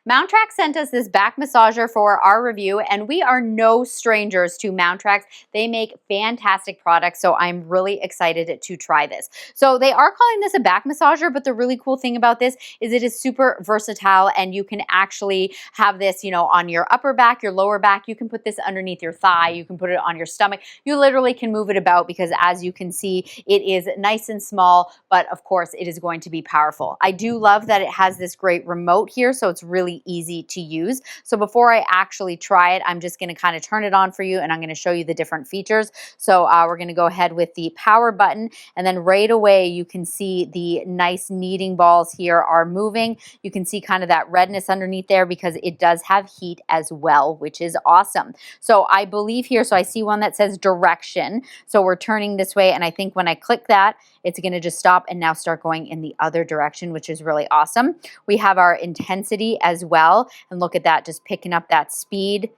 MOUNTRAX sent us this back massager for our review, and we are no strangers to MOUNTRAX. They make fantastic products, so I'm really excited to try this. So they are calling this a back massager, but the really cool thing about this is it is super versatile, and you can actually have this, on your upper back, your lower back. You can put this underneath your thigh. You can put it on your stomach. You literally can move it about because, as you can see, it is nice and small, but of course it is going to be powerful. I do love that it has this great remote here, so it's really easy to use. So before I actually try it, I'm just going to kind of turn it on for you, and I'm going to show you the different features. So we're going to go ahead with the power button, and then right away you can see the nice kneading balls here are moving. You can see kind of that redness underneath there because it does have heat as well, which is awesome. So I believe here, so I see one that says direction. So we're turning this way, and I think when I click that, it's going to just stop and now start going in the other direction, which is really awesome. We have our intensity as well, and look at that, just picking up that speed.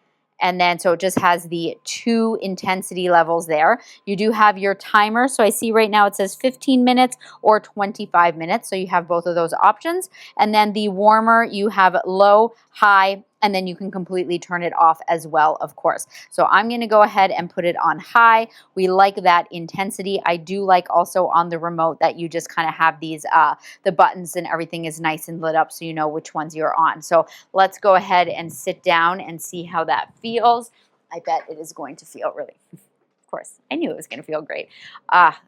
And then, so it just has the 2 intensity levels there. You do have your timer. So I see right now it says 15 minutes or 25 minutes. So you have both of those options. And then the warmer, you have low, high, and then you can completely turn it off as well, of course. So I'm going to go ahead and put it on high. We like that intensity. I do like also on the remote that you just kind of have these, the buttons and everything is nice and lit up so you know which ones you're on. So let's go ahead and sit down and see how that feels. I bet it is going to feel really, of course, I knew it was going to feel great.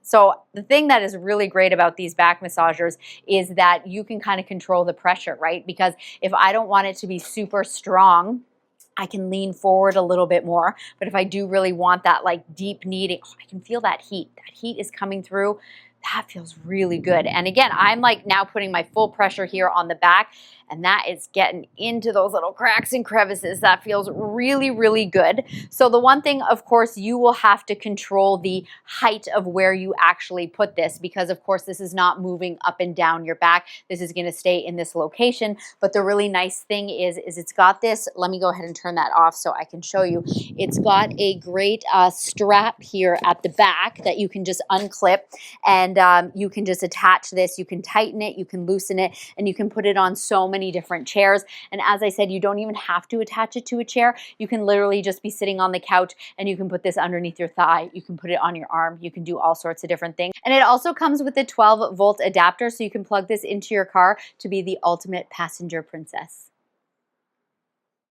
So the thing that is really great about these back massagers is that you can kind of control the pressure, right? Because if I don't want it to be super strong, I can lean forward a little bit more. But if I do really want that like deep kneading, I can feel that heat. That heat is coming through. That feels really good. And again, I'm like now putting my full pressure here on the back, and that is getting into those little cracks and crevices. That feels really, really good. So the one thing, of course, you will have to control the height of where you actually put this, because of course this is not moving up and down your back. This is going to stay in this location. But the really nice thing is it's got this, let me go ahead and turn that off so I can show you. It's got a great strap here at the back that you can just unclip, and you can just attach this. You can tighten it, you can loosen it, and you can put it on so many different chairs. And as I said, you don't even have to attach it to a chair. You can literally just be sitting on the couch, and you can put this underneath your thigh. You can put it on your arm. You can do all sorts of different things. And it also comes with a 12-volt adapter, so you can plug this into your car to be the ultimate passenger princess.